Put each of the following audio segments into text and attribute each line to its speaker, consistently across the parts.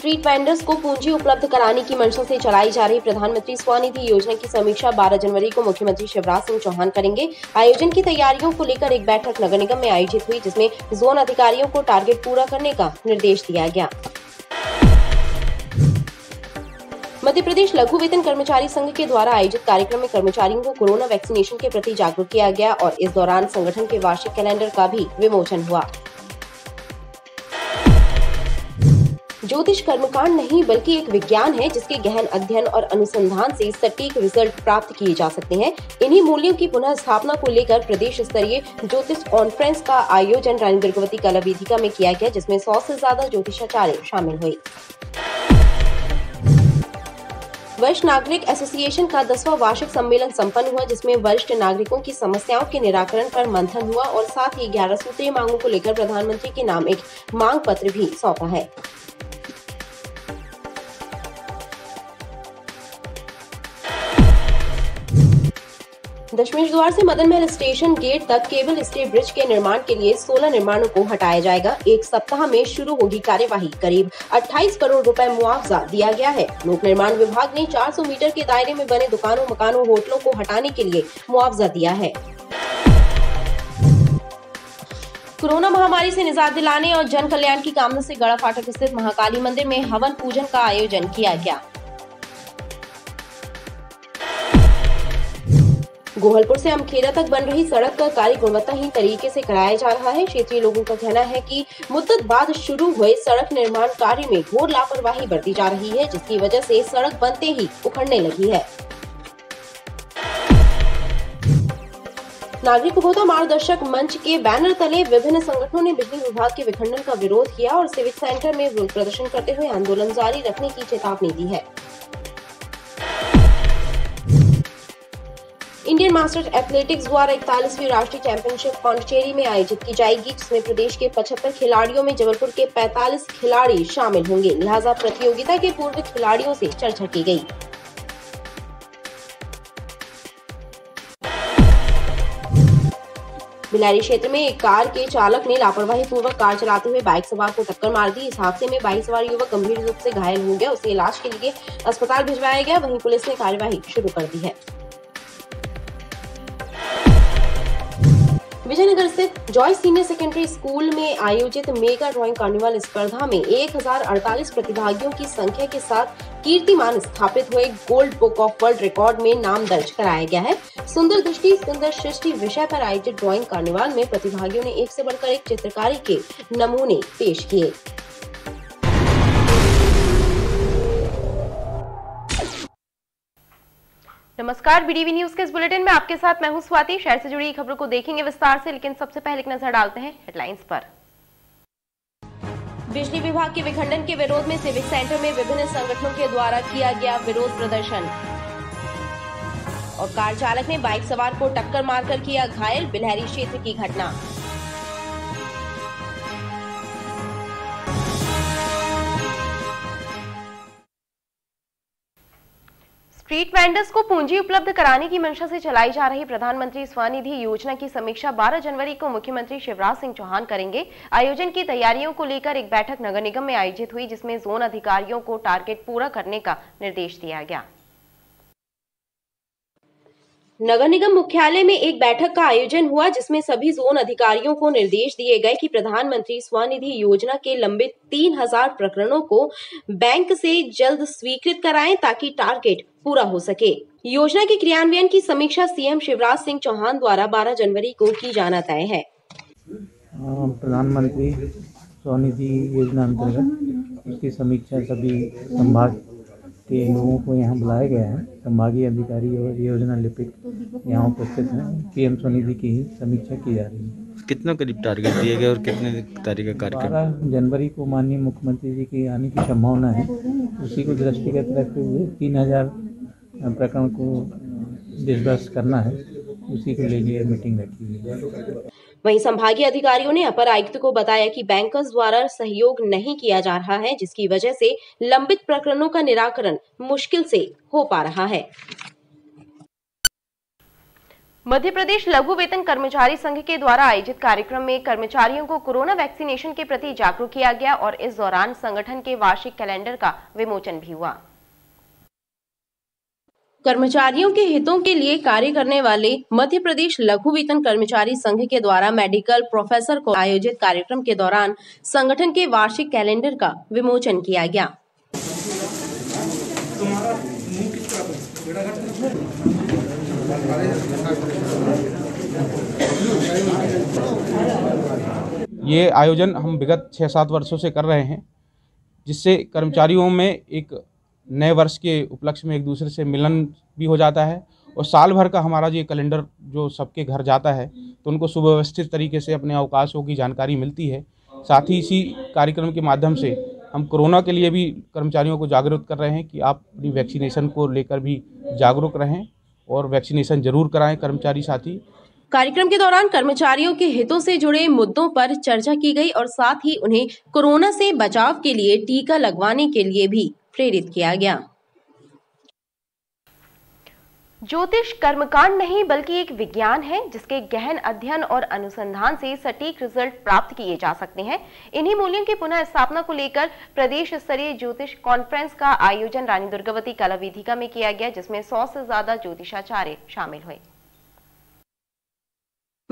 Speaker 1: Street vendors को पूंजी उपलब्ध कराने की मंशा से चलाई जा रही प्रधानमंत्री स्वनिधि योजना की समीक्षा 12 जनवरी को मुख्यमंत्री शिवराज सिंह चौहान करेंगे। आयोजन की तैयारियों को लेकर एक बैठक नगर निगम में आयोजित हुई, जिसमें जोन अधिकारियों को टारगेट पूरा करने का निर्देश दिया गया। मध्य प्रदेश लघु वेतन कर्मचारी संघ के द्वारा आयोजित कार्यक्रम में कर्मचारियों को कोरोना वैक्सीनेशन के प्रति जागरूक किया गया और इस दौरान संगठन के वार्षिक कैलेंडर का भी विमोचन हुआ। ज्योतिष कर्मकांड नहीं बल्कि एक विज्ञान है, जिसके गहन अध्ययन और अनुसंधान से सटीक रिजल्ट प्राप्त किए जा सकते हैं। इन्हीं मूल्यों की पुनः स्थापना को लेकर प्रदेश स्तरीय ज्योतिष कॉन्फ्रेंस का आयोजन रानी दुर्गावती कला वेदिका में किया गया, जिसमें 100 से ज्यादा ज्योतिषाचार्य शामिल हुए। वरिष्ठ नागरिक एसोसिएशन का 10वां वार्षिक सम्मेलन संपन्न हुआ, जिसमें वरिष्ठ नागरिकों की समस्याओं के निराकरण पर मंथन हुआ और साथ ही 11 सूत्रीय मांगों को लेकर प्रधानमंत्री के नाम एक मांग पत्र भी सौंपा है। दशमेश द्वार से मदन महल स्टेशन गेट तक केबल स्टे ब्रिज के निर्माण के लिए 16 निर्माणों को हटाया जाएगा। एक सप्ताह में शुरू होगी कार्यवाही। करीब 28 करोड़ रुपए मुआवजा दिया गया है। लोक निर्माण विभाग ने 400 मीटर के दायरे में बने दुकानों, मकानों, होटलों को हटाने के लिए मुआवजा दिया है। कोरोना महामारी से निजात दिलाने और जन कल्याण की कामना से गड़ा फाटक स्थित महाकाली मंदिर में हवन पूजन का आयोजन किया गया। गोहलपुर से अमखेड़ा तक बन रही सड़क का कार्य गुणवत्ताहीन तरीके से कराया जा रहा है। क्षेत्रीय लोगों का कहना है कि मुद्दत बाद शुरू हुए सड़क निर्माण कार्य में घोर लापरवाही बरती जा रही है, जिसकी वजह से सड़क बनते ही उखड़ने लगी है। नागरिक उपभोक्ता मार्गदर्शक मंच के बैनर तले विभिन्न संगठनों ने बिजली विभाग के विखंडन का विरोध किया और सिविक सेंटर में विरोध प्रदर्शन करते हुए आंदोलन जारी रखने की चेतावनी दी है। इंडियन मास्टर्स एथलेटिक्स द्वारा 41वीं राष्ट्रीय चैंपियनशिप पांडिचेरी में आयोजित की जाएगी, जिसमें प्रदेश के 75 खिलाड़ियों में जबलपुर के 45 खिलाड़ी शामिल होंगे। लिहाजा प्रतियोगिता के पूर्व खिलाड़ियों से चर्चा की गई। बिलारी क्षेत्र में एक कार के चालक ने लापरवाही पूर्वक कार चलाते हुए बाइक सवार को टक्कर मार दी। इस हादसे में बाइक सवार युवक गंभीर रूप से घायल हो गया। उसे इलाज के लिए अस्पताल भिजवाया गया। वहीं पुलिस ने कार्यवाही शुरू कर दी है। विजयनगर स्थित जॉयस सीनियर सेकेंडरी स्कूल में आयोजित मेगा ड्राइंग कार्निवल स्पर्धा में 1048 प्रतिभागियों की संख्या के साथ कीर्तिमान स्थापित हुए gold book of world record में नाम दर्ज कराया गया है। सुंदर दृष्टि सुंदर सृष्टि विषय पर आयोजित ड्राइंग कार्निवल में प्रतिभागियों ने एक से बढ़कर एक चित्रकारी के नमूने पेश किए। नमस्कार, बीडीवी न्यूज के इस बुलेटिन में आपके साथ मैं हूं स्वाति। शहर से जुड़ी खबरों को देखेंगे विस्तार से, लेकिन सबसे पहले एक नजर डालते हैं हेडलाइंस पर। बिजली विभाग के विखंडन के विरोध में सिविक सेंटर में विभिन्न संगठनों के द्वारा किया गया विरोध प्रदर्शन और कार चालक ने बाइक सवार को टक्कर मारकर किया घायल। बिलहरी क्षेत्र की घटना। स्ट्रीट वेंडर्स को पूंजी उपलब्ध कराने की मंशा से चलाई जा रही प्रधानमंत्री स्वनिधि योजना की समीक्षा 12 जनवरी को मुख्यमंत्री शिवराज सिंह चौहान करेंगे। आयोजन की तैयारियों को लेकर एक बैठक नगर निगम में आयोजित हुई, जिसमें जोन अधिकारियों को टारगेट पूरा करने का निर्देश दिया गया। नगर निगम मुख्यालय में एक बैठक का आयोजन हुआ, जिसमें सभी जोन अधिकारियों को निर्देश दिए गए कि प्रधानमंत्री स्वनिधि योजना के लंबित 3000 प्रकरणों को बैंक से जल्द स्वीकृत कराएं, ताकि टारगेट पूरा हो सके। योजना के क्रियान्वयन की समीक्षा सीएम शिवराज सिंह चौहान द्वारा 12 जनवरी को की जाना तय है।
Speaker 2: प्रधानमंत्री स्वनिधि योजना अंतर्गत इसकी समीक्षा सभी संभाग के लोगों को यहाँ बुलाया गया है। संभागीय अधिकारी और योजना लिपिक यहाँ उपस्थित हैं। पीएम स्वनिधि की ही समीक्षा की जा रही है।
Speaker 3: कितना करीब टारगेट दिए गए और कितने तारीख का कार्यक्रम?
Speaker 2: 12 जनवरी को माननीय मुख्यमंत्री जी की आने की संभावना है। उसी को दृष्टिगत रखते हुए 3000 प्रकरण को डिस्बर्स करना है, उसी को लेकर मीटिंग रखी हुई है।
Speaker 1: वहीं संभागीय अधिकारियों ने अपर आयुक्त को बताया कि बैंकर्स द्वारा सहयोग नहीं किया जा रहा है, जिसकी वजह से लंबित प्रकरणों का निराकरण मुश्किल से हो पा रहा है। मध्य प्रदेश लघु वेतन कर्मचारी संघ के द्वारा आयोजित कार्यक्रम में कर्मचारियों को कोरोना वैक्सीनेशन के प्रति जागरूक किया गया और इस दौरान संगठन के वार्षिक कैलेंडर का विमोचन भी हुआ। कर्मचारियों के हितों के लिए कार्य करने वाले मध्य प्रदेश लघु वेतन कर्मचारी संघ के द्वारा मेडिकल प्रोफेसर को आयोजित कार्यक्रम के दौरान संगठन के वार्षिक कैलेंडर का विमोचन किया गया।
Speaker 4: ये आयोजन हम विगत 6-7 वर्षों से कर रहे हैं, जिससे कर्मचारियों में एक नए वर्ष के उपलक्ष्य में एक दूसरे से मिलन भी हो जाता है और साल भर का हमारा ये कैलेंडर जो सबके घर जाता है तो उनको सुव्यवस्थित तरीके से अपने अवकाशों की जानकारी मिलती है। साथ ही इसी कार्यक्रम के माध्यम से हम कोरोना के लिए भी कर्मचारियों को जागरूक कर रहे हैं कि आप अपनी वैक्सीनेशन को लेकर भी जागरूक रहें और वैक्सीनेशन जरूर कराएं कर्मचारी साथी।
Speaker 1: कार्यक्रम के दौरान कर्मचारियों के हितों से जुड़े मुद्दों पर चर्चा की गई और साथ ही उन्हें कोरोना से बचाव के लिए टीका लगवाने के लिए भी प्रेरित किया गया। ज्योतिष कर्मकांड नहीं बल्कि एक विज्ञान है जिसके गहन अध्ययन और अनुसंधान से सटीक रिजल्ट प्राप्त किए जा सकते हैं। इन्हीं मूल्यों की पुनः स्थापना को लेकर प्रदेश स्तरीय ज्योतिष कॉन्फ्रेंस का आयोजन रानी दुर्गावती कला वेदिका में किया गया, जिसमें 100 से ज्यादा ज्योतिषाचार्य शामिल हुए।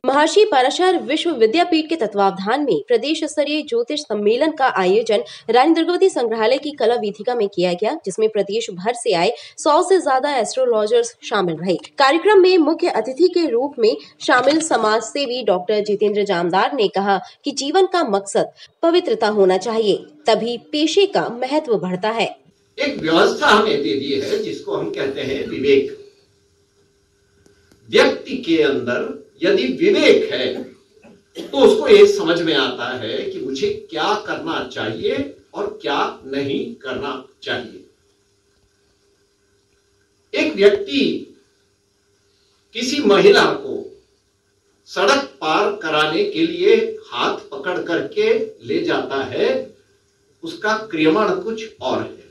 Speaker 1: महर्षि पराशर विश्व विद्यापीठ के तत्वावधान में प्रदेश स्तरीय ज्योतिष सम्मेलन का आयोजन रानी दुर्गावती संग्रहालय की कला वेदिका में किया गया, जिसमें प्रदेश भर से आए 100 से ज्यादा एस्ट्रोलॉजर्स शामिल रहे। कार्यक्रम में मुख्य अतिथि के रूप में शामिल समाज सेवी डॉक्टर जितेंद्र जामदार ने कहा कि जीवन का मकसद पवित्रता होना चाहिए, तभी पेशे का महत्व बढ़ता है।
Speaker 5: एक व्यवस्था हमें दे दी है जिसको हम कहते हैं विवेक। व्यक्ति के अंदर यदि विवेक है तो उसको ये समझ में आता है कि मुझे क्या करना चाहिए और क्या नहीं करना चाहिए। एक व्यक्ति किसी महिला को सड़क पार कराने के लिए हाथ पकड़ करके ले जाता है, उसका क्रियामाण कुछ और है।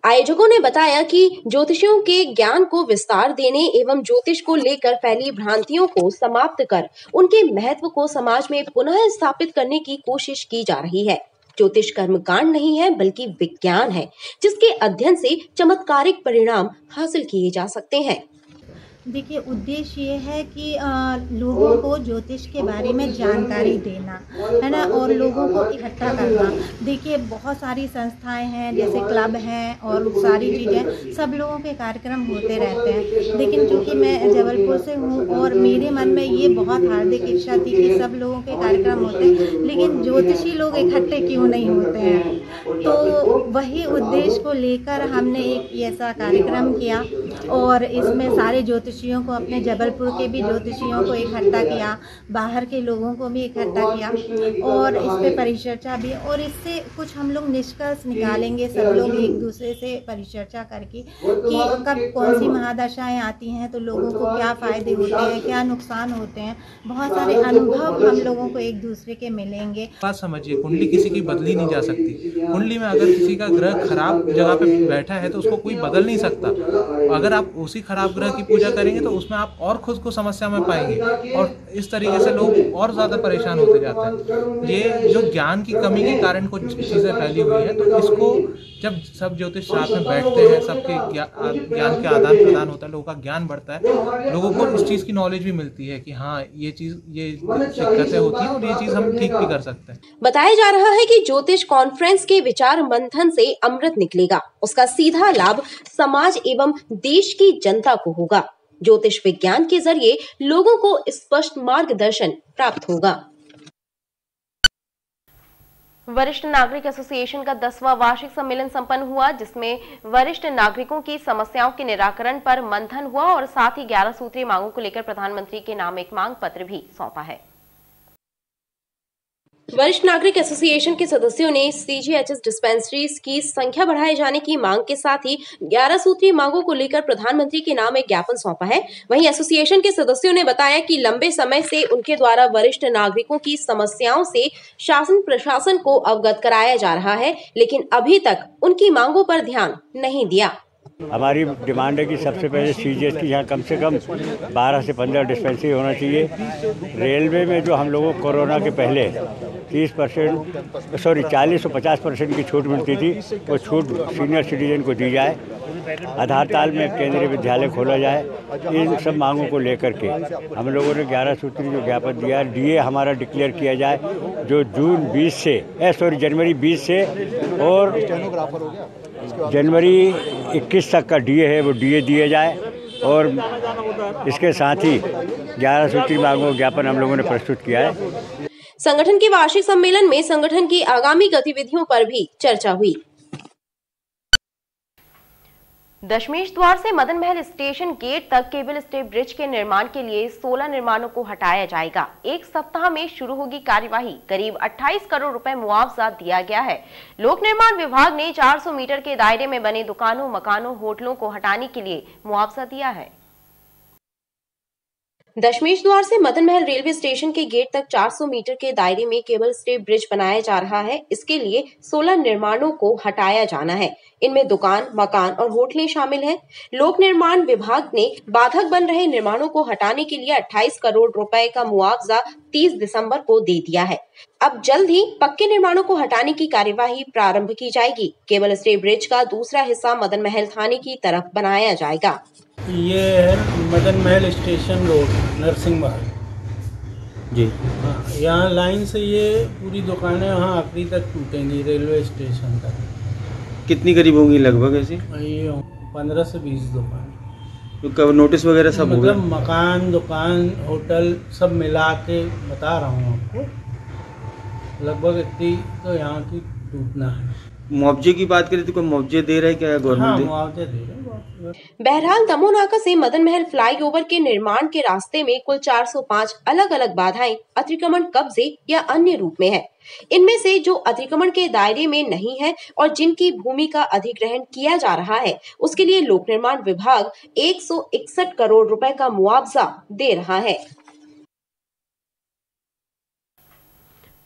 Speaker 1: आयोजकों ने बताया कि ज्योतिषियों के ज्ञान को विस्तार देने एवं ज्योतिष को लेकर फैली भ्रांतियों को समाप्त कर उनके महत्व को समाज में पुनः स्थापित करने की कोशिश की जा रही है। ज्योतिष कर्मकांड नहीं है बल्कि विज्ञान है, जिसके अध्ययन से चमत्कारिक परिणाम हासिल किए जा सकते हैं।
Speaker 6: देखिए, उद्देश्य ये है कि लोगों को ज्योतिष के बारे में जानकारी देना है ना, और लोगों को इकट्ठा करना। देखिए, बहुत सारी संस्थाएं हैं, जैसे क्लब हैं और सारी चीज़ें, सब लोगों के कार्यक्रम होते रहते हैं। लेकिन चूँकि मैं जबलपुर से हूँ और मेरे मन में ये बहुत हार्दिक इच्छा थी कि सब लोगों के कार्यक्रम होते हैं, लेकिन ज्योतिषी लोग इकट्ठे क्यों नहीं होते हैं। तो वही उद्देश्य को लेकर हमने एक ऐसा कार्यक्रम किया और इसमें सारे ज्योतिषियों को, अपने जबलपुर के भी ज्योतिषियों को इकट्ठा किया, बाहर के लोगों को भी इकट्ठा किया और इस पे परिचर्चा भी। और इससे कुछ हम लोग निष्कर्ष निकालेंगे, सब लोग एक दूसरे से परिचर्चा करके कि कब कौन सी महादशाएं आती हैं तो लोगों को क्या फ़ायदे होते हैं, क्या नुकसान होते हैं। बहुत सारे अनुभव हम लोगों को एक दूसरे के मिलेंगे।
Speaker 7: बात समझिए, कुंडली किसी की बदली नहीं जा सकती। कुंडली में अगर किसी का ग्रह खराब जगह पे बैठा है तो उसको कोई बदल नहीं सकता। अगर आप उसी खराब ग्रह की पूजा करेंगे तो उसमें आप और खुद को समस्या में पाएंगे और इस तरीके से लोग और ज़्यादा परेशान होते जाते हैं। ये जो ज्ञान की कमी के कारण कुछ चीज़ें फैली हुई हैं, तो इसको जब सब ज्योतिष साथ में बैठते हैं, सबके ज्ञान के आदान प्रदान होता है, लोगों का ज्ञान बढ़ता है, लोगों को इस चीज़ की नॉलेज भी मिलती है कि हाँ ये दिक्कतें होती हैं और ये चीज़ हम ठीक भी कर सकते हैं।
Speaker 1: बताया जा रहा है कि ज्योतिष कॉन्फ्रेंस के विचार मंथन से अमृत निकलेगा, उसका सीधा लाभ समाज एवं देश की जनता को होगा। ज्योतिष विज्ञान के जरिए लोगों को स्पष्ट मार्गदर्शन प्राप्त होगा। वरिष्ठ नागरिक एसोसिएशन का 10वां वार्षिक सम्मेलन संपन्न हुआ, जिसमें वरिष्ठ नागरिकों की समस्याओं के निराकरण पर मंथन हुआ और साथ ही 11 सूत्रीय मांगों को लेकर प्रधानमंत्री के नाम एक मांग पत्र भी सौंपा है। वरिष्ठ नागरिक एसोसिएशन के सदस्यों ने सीजीएचएस डिस्पेंसरीज की संख्या बढ़ाए जाने की मांग के साथ ही 11 सूत्रीय मांगों को लेकर प्रधानमंत्री के नाम एक ज्ञापन सौंपा है। वहीं एसोसिएशन के सदस्यों ने बताया कि लंबे समय से उनके द्वारा वरिष्ठ नागरिकों की समस्याओं से शासन प्रशासन को अवगत कराया जा रहा है, लेकिन अभी तक उनकी मांगों पर ध्यान नहीं दिया।
Speaker 8: हमारी डिमांड है कि सबसे पहले सीजीएच की यहाँ कम से कम 12 से 15 डिस्पेंसरी होना चाहिए। रेलवे में जो हम लोगों को कोरोना के पहले 40 और 50% की छूट मिलती थी, वो छूट सीनियर सिटीजन को दी जाए। आधार ताल में केंद्रीय विद्यालय खोला जाए। इन सब मांगों को लेकर के हम लोगों ने 11 सूत्री जो ज्ञापन दिया है, डीए हमारा डिक्लेयर किया जाए, जो जनवरी 20 से और जनवरी 21 तक का डीए है, वो डीए दिए जाए। और इसके साथ ही 11 सूत्री मांगों का ज्ञापन हम लोगों ने प्रस्तुत किया है।
Speaker 1: संगठन के वार्षिक सम्मेलन में संगठन की आगामी गतिविधियों पर भी चर्चा हुई। दशमेश द्वार से मदन महल स्टेशन गेट तक केबल स्टे ब्रिज के निर्माण के लिए 16 निर्माणों को हटाया जाएगा। एक सप्ताह में शुरू होगी कार्यवाही। करीब 28 करोड़ रुपए मुआवजा दिया गया है। लोक निर्माण विभाग ने 400 मीटर के दायरे में बने दुकानों, मकानों, होटलों को हटाने के लिए मुआवजा दिया है। दशमेश द्वार से मदन महल रेलवे स्टेशन के गेट तक 400 मीटर के दायरे में केबल स्टे ब्रिज बनाया जा रहा है। इसके लिए 16 निर्माणों को हटाया जाना है। इनमें दुकान, मकान और होटलें शामिल हैं। लोक निर्माण विभाग ने बाधक बन रहे निर्माणों को हटाने के लिए 28 करोड़ रुपए का मुआवजा 30 दिसंबर को दे दिया है। अब जल्द ही पक्के निर्माणों को हटाने की कार्यवाही प्रारंभ की जाएगी। केबल स्टे ब्रिज का दूसरा हिस्सा मदन महल थाने की तरफ बनाया जाएगा।
Speaker 9: ये है मदन महल स्टेशन रोड, नरसिंह महल
Speaker 3: जी।
Speaker 9: हाँ, यहाँ लाइन से ये पूरी दुकानें वहाँ आखिरी तक टूटेंगी रेलवे स्टेशन तक।
Speaker 3: कितनी करीब होंगी लगभग ऐसी?
Speaker 9: ये 15 से 20 दुकान।
Speaker 3: तो कब नोटिस वगैरह सब हो गया?
Speaker 9: मतलब मकान, दुकान, होटल सब मिला के बता रहा हूँ आपको, लगभग इतनी तो यहाँ की टूटना है।
Speaker 3: मुआवजे की बात करें तो कोई मुआवजे दे रहा है क्या गवर्नमेंट?
Speaker 9: हाँ, मुआवजे दे रहे हैं।
Speaker 1: बहरहाल दमोह नाका से मदन महल फ्लाईओवर के निर्माण के रास्ते में कुल 405 अलग अलग बाधाएं, अतिक्रमण, कब्जे या अन्य रूप में है। इनमें से जो अतिक्रमण के दायरे में नहीं है और जिनकी भूमि का अधिग्रहण किया जा रहा है, उसके लिए लोक निर्माण विभाग 161 करोड़ रुपए का मुआवजा दे रहा है।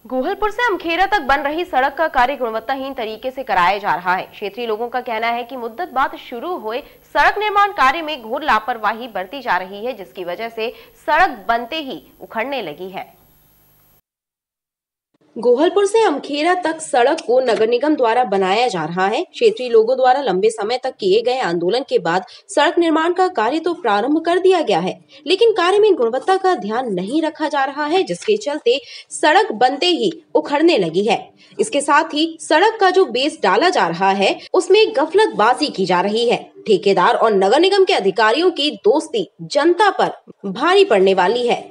Speaker 1: गोहलपुर से अमखेरा तक बन रही सड़क का कार्य गुणवत्ताहीन तरीके से कराया जा रहा है। क्षेत्रीय लोगों का कहना है कि मुद्दत बाद शुरू हुए सड़क निर्माण कार्य में घोर लापरवाही बरती जा रही है, जिसकी वजह से सड़क बनते ही उखड़ने लगी है। गोहलपुर से अमखेरा तक सड़क को नगर निगम द्वारा बनाया जा रहा है। क्षेत्रीय लोगों द्वारा लंबे समय तक किए गए आंदोलन के बाद सड़क निर्माण का कार्य तो प्रारंभ कर दिया गया है, लेकिन कार्य में गुणवत्ता का ध्यान नहीं रखा जा रहा है, जिसके चलते सड़क बनते ही उखड़ने लगी है। इसके साथ ही सड़क का जो बेस डाला जा रहा है, उसमें गफलतबाजी की जा रही है। ठेकेदार और नगर निगम के अधिकारियों की दोस्ती जनता पर भारी पड़ने वाली है।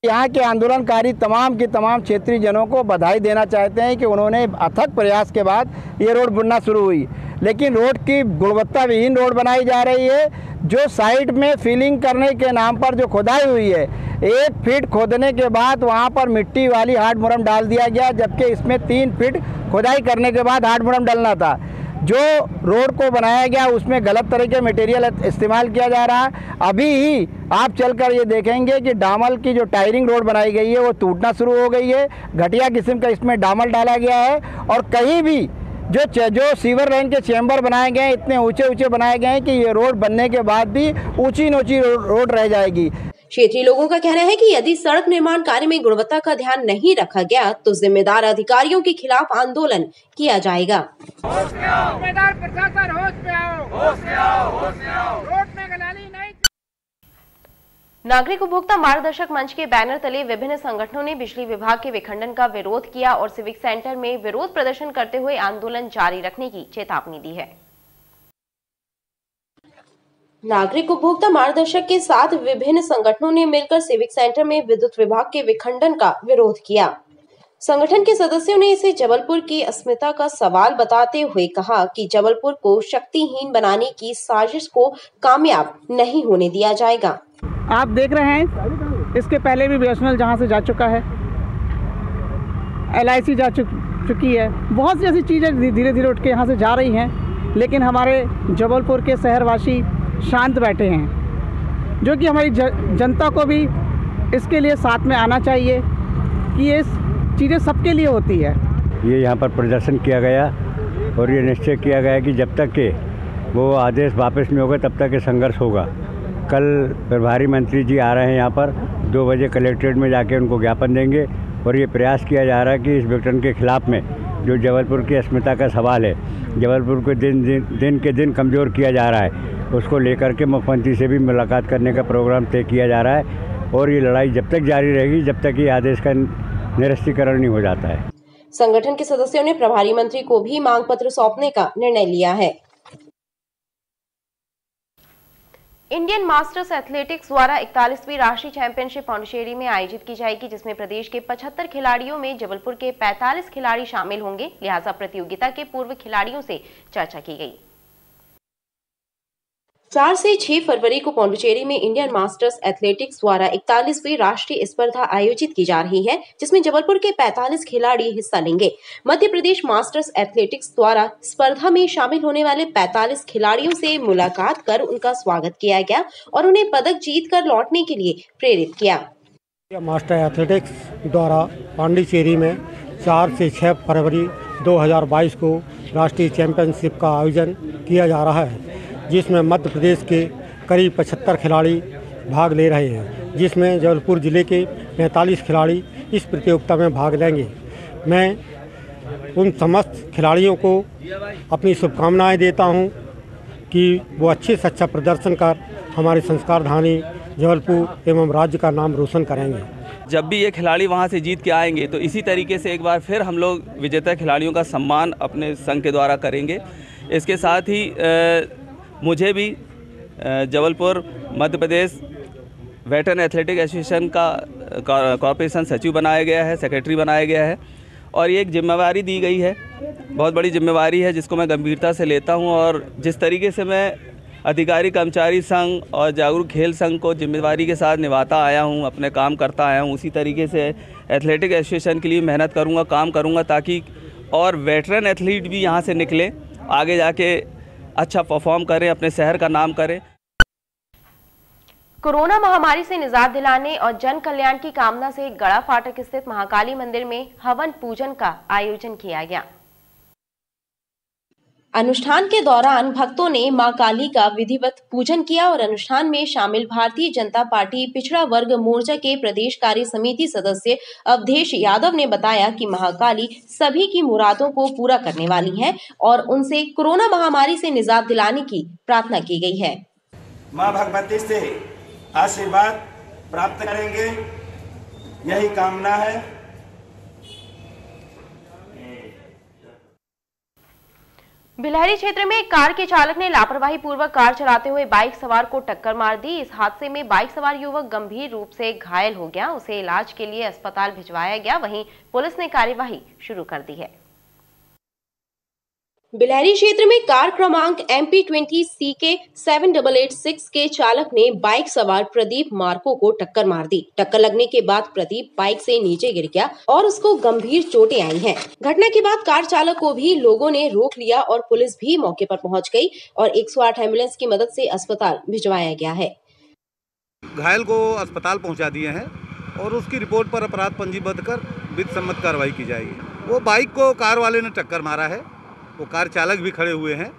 Speaker 10: यहाँ के आंदोलनकारी तमाम के तमाम क्षेत्रीय जनों को बधाई देना चाहते हैं कि उन्होंने अथक प्रयास के बाद ये रोड बनना शुरू हुई, लेकिन रोड की गुणवत्ता विहीन रोड बनाई जा रही है। जो साइड में फिलिंग करने के नाम पर जो खुदाई हुई है, 1 फीट खोदने के बाद वहाँ पर मिट्टी वाली हार्ड मुरम डाल दिया गया, जबकि इसमें 3 फीट खुदाई करने के बाद हार्ड मुरम डलना था। जो रोड को बनाया गया उसमें गलत तरह के मटेरियल इस्तेमाल किया जा रहा है। अभी ही आप चलकर ये देखेंगे कि डामल की जो टायरिंग रोड बनाई गई है वो टूटना शुरू हो गई है। घटिया किस्म का इसमें डामल डाला गया है और कहीं भी जो सीवर लाइन के चैम्बर बनाए गए हैं, इतने ऊंचे ऊंचे बनाए गए हैं कि ये रोड बनने के बाद भी ऊंची नोची रोड रह जाएगी।
Speaker 1: क्षेत्रीय लोगों का कहना है कि यदि सड़क निर्माण कार्य में गुणवत्ता का ध्यान नहीं रखा गया तो जिम्मेदार अधिकारियों के खिलाफ आंदोलन किया जाएगा।
Speaker 11: जिम्मेदार प्रशासन होश में आओ, होश में आओ, होश में आओ। रोड में गलानी नहीं।
Speaker 1: नागरिक उपभोक्ता मार्गदर्शक मंच के बैनर तले विभिन्न संगठनों ने बिजली विभाग के विखंडन का विरोध किया और सिविक सेंटर में विरोध प्रदर्शन करते हुए आंदोलन जारी रखने की चेतावनी दी है। नागरिक उपभोक्ता मार्गदर्शक के साथ विभिन्न संगठनों ने मिलकर सिविक सेंटर में विद्युत विभाग के विखंडन का विरोध किया। संगठन के सदस्यों ने इसे जबलपुर की अस्मिता का सवाल बताते हुए कहा कि जबलपुर को शक्तिहीन बनाने की साजिश को कामयाब नहीं होने दिया जाएगा।
Speaker 10: आप देख रहे हैं इसके पहले भी बीएसएनएल जहां से जा चुका है, LIC जा चुकी है, बहुत सी ऐसी चीज़ें धीरे धीरे उठ के यहाँ से जा रही हैं, लेकिन हमारे जबलपुर के शहरवासी शांत बैठे हैं, जो कि हमारी जनता को भी इसके लिए साथ में आना चाहिए कि ये चीज़ें सबके लिए होती है।
Speaker 8: ये यहाँ पर प्रदर्शन किया गया और ये निश्चय किया गया कि जब तक के वो आदेश वापस नहीं होगा तब तक ये संघर्ष होगा। कल प्रभारी मंत्री जी आ रहे हैं यहाँ पर, 2 बजे कलेक्ट्रेट में जाके उनको ज्ञापन देंगे और ये प्रयास किया जा रहा है कि इस विघटन के खिलाफ में जो जबलपुर की अस्मिता का सवाल है, जबलपुर को दिन के दिन कमज़ोर किया जा रहा है, उसको लेकर के मुख्यमंत्री से भी मुलाकात करने का प्रोग्राम तय किया जा रहा है और ये लड़ाई जब तक जारी रहेगी जब तक ये आदेश का निरस्तीकरण नहीं हो जाता है।
Speaker 1: संगठन के सदस्यों ने प्रभारी मंत्री को भी मांग पत्र सौंपने का निर्णय लिया है। इंडियन मास्टर्स एथलेटिक्स द्वारा 41वीं राष्ट्रीय चैंपियनशिप पांडिचेरी में आयोजित की जाएगी, जिसमें प्रदेश के 75 खिलाड़ियों में जबलपुर के 45 खिलाड़ी शामिल होंगे। लिहाजा प्रतियोगिता के पूर्व खिलाड़ियों से चर्चा की गई। 4 से 6 फरवरी को पांडिचेरी में इंडियन मास्टर्स एथलेटिक्स द्वारा 41वीं राष्ट्रीय स्पर्धा आयोजित की जा रही है, जिसमें जबलपुर के 45 खिलाड़ी हिस्सा लेंगे। मध्य प्रदेश मास्टर्स एथलेटिक्स द्वारा स्पर्धा में शामिल होने वाले 45 खिलाड़ियों से मुलाकात कर उनका स्वागत किया गया और उन्हें पदक जीतकर लौटने के लिए प्रेरित किया।
Speaker 12: मास्टर एथलेटिक्स द्वारा पांडिचेरी में 4 से 6 फरवरी 2022 को राष्ट्रीय चैंपियनशिप का आयोजन किया जा रहा है, जिसमें मध्य प्रदेश के करीब 75 खिलाड़ी भाग ले रहे हैं, जिसमें जबलपुर ज़िले के 45 खिलाड़ी इस प्रतियोगिता में भाग लेंगे। मैं उन समस्त खिलाड़ियों को अपनी शुभकामनाएं देता हूं कि वो अच्छे से अच्छा प्रदर्शन कर हमारे संस्कार धानी जबलपुर एवं राज्य का नाम रोशन करेंगे।
Speaker 13: जब भी ये खिलाड़ी वहाँ से जीत के आएंगे तो इसी तरीके से एक बार फिर हम लोग विजेता खिलाड़ियों का सम्मान अपने संघ के द्वारा करेंगे। इसके साथ ही मुझे भी Jabalpur Madhya Pradesh veteran athletic association का कॉर्पोरेशन सचिव बनाया गया है, सेक्रेटरी बनाया गया है और ये एक जिम्मेवारी दी गई है, बहुत बड़ी जिम्मेवारी है जिसको मैं गंभीरता से लेता हूं। और जिस तरीके से मैं अधिकारी कर्मचारी संघ और जागरूक खेल संघ को जिम्मेवारी के साथ निभाता आया हूं, अपने काम करता आया हूं, उसी तरीके से एथलेटिक एसोसिएशन के लिए मेहनत करूंगा, काम करूंगा ताकि और वेटरन एथलीट भी यहां से निकले, आगे जाके अच्छा परफॉर्म करें, अपने शहर का नाम करें। कोरोना महामारी से निजात दिलाने और जन कल्याण की कामना से गड़ा फाटक स्थित महाकाली मंदिर में हवन पूजन का आयोजन किया गया। अनुष्ठान के दौरान भक्तों ने मां काली का विधिवत पूजन किया और अनुष्ठान में शामिल भारतीय जनता पार्टी पिछड़ा वर्ग मोर्चा के प्रदेश कार्य समिति सदस्य अवधेश यादव ने बताया कि महाकाली सभी की मुरादों को पूरा करने वाली है और उनसे कोरोना महामारी से निजात दिलाने की प्रार्थना की गई है।
Speaker 14: मां भगवती से आशीर्वाद प्राप्त करेंगे, यही कामना है।
Speaker 1: बिलहरी क्षेत्र में एक कार के चालक ने लापरवाही पूर्वक कार चलाते हुए बाइक सवार को टक्कर मार दी। इस हादसे में बाइक सवार युवक गंभीर रूप से घायल हो गया, उसे इलाज के लिए अस्पताल भिजवाया गया। वहीं पुलिस ने कार्यवाही शुरू कर दी है। बिलहरी क्षेत्र में कार क्रमांक MP20 CK 7886 के चालक ने बाइक सवार प्रदीप मार्को को टक्कर मार दी। टक्कर लगने के बाद प्रदीप बाइक से नीचे गिर गया और उसको गंभीर चोटें आई हैं। घटना के बाद कार चालक को भी लोगों ने रोक लिया और पुलिस भी मौके पर पहुंच गई और 108 एम्बुलेंस की मदद से अस्पताल भिजवाया गया है।
Speaker 15: घायल को अस्पताल पहुँचा दिए हैं और उसकी रिपोर्ट पर अपराध पंजीबद्ध कर विधि सम्मत कार्रवाई की जाएगी। वो बाइक को कार वाले ने टक्कर मारा है, वो कार चालक भी खड़े हुए हैं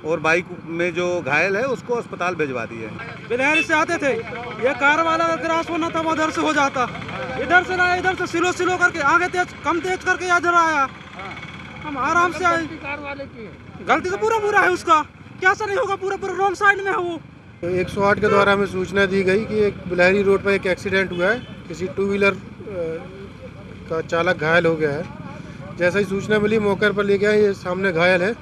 Speaker 15: और बाइक में जो घायल है उसको अस्पताल भिजवा दिए हैं।
Speaker 16: बिलहरी से आते थे, ये कार वाला अगर क्रॉस होना था वो उधर से हो जाता, इधर से ना इधर से स्लो करके आगे तेज कम तेज करके इधर आया, हम आराम से आए। कार वाले की गलती तो पूरा है उसका, कैसा नहीं होगा, पूरा रोंग साइड में है वो।
Speaker 17: 108 के द्वारा हमें सूचना दी गई कि एक बिलहरी रोड पर एक एक्सीडेंट हुआ है, किसी 2 व्हीलर का चालक घायल हो गया है। जैसा ही सूचना मिली मौके पर ले गया, ये सामने घायल है,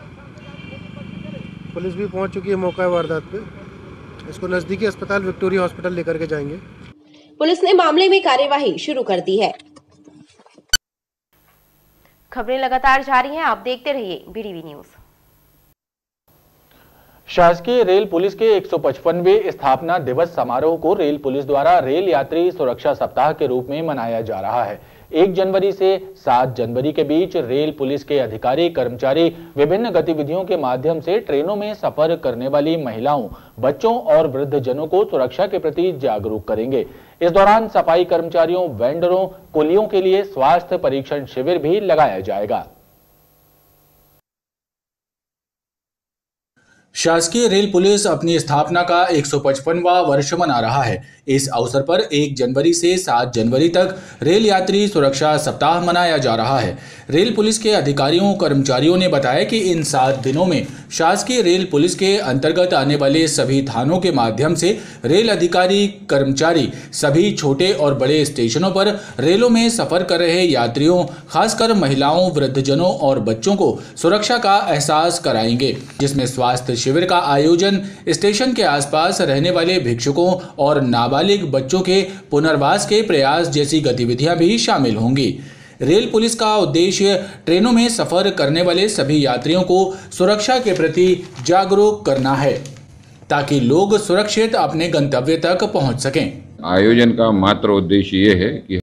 Speaker 17: पुलिस भी पहुंच चुकी है मौका वारदात पे। इसको नजदीकी अस्पताल विक्टोरिया हॉस्पिटल लेकर के जाएंगे।
Speaker 1: पुलिस ने मामले में कार्यवाही शुरू कर दी है। खबरें लगातार जारी हैं, आप देखते रहिए BDV न्यूज।
Speaker 18: शासकीय रेल पुलिस के 155वें स्थापना दिवस समारोह को रेल पुलिस द्वारा रेल यात्री सुरक्षा सप्ताह के रूप में मनाया जा रहा है। 1 जनवरी से 7 जनवरी के बीच रेल पुलिस के अधिकारी कर्मचारी विभिन्न गतिविधियों के माध्यम से ट्रेनों में सफर करने वाली महिलाओं, बच्चों और वृद्धजनों को सुरक्षा के प्रति जागरूक करेंगे। इस दौरान सफाई कर्मचारियों, वेंडरों, कुलियों के लिए स्वास्थ्य परीक्षण शिविर भी लगाया जाएगा। शासकीय रेल पुलिस अपनी स्थापना का 155वां वर्ष मना रहा है। इस अवसर पर 1 जनवरी से 7 जनवरी तक रेल यात्री सुरक्षा सप्ताह मनाया जा रहा है। रेल पुलिस के अधिकारियों कर्मचारियों ने बताया कि इन 7 दिनों में शासकीय रेल पुलिस के अंतर्गत आने वाले सभी थानों के माध्यम से रेल अधिकारी कर्मचारी सभी छोटे और बड़े स्टेशनों पर रेलों में सफर कर रहे यात्रियों, खासकर महिलाओं, वृद्धजनों और बच्चों को सुरक्षा का एहसास कराएंगे, जिसमें स्वास्थ्य शिविर का आयोजन, स्टेशन के आसपास रहने वाले भिक्षुकों और नाबालिग बच्चों के पुनर्वास के प्रयास जैसी गतिविधियां भी शामिल होंगी। रेल पुलिस का उद्देश्य ट्रेनों में सफर करने वाले सभी यात्रियों को सुरक्षा के प्रति जागरूक करना है, ताकि लोग सुरक्षित अपने गंतव्य तक पहुंच सकें।
Speaker 19: आयोजन का मात्र उद्देश्य ये है कि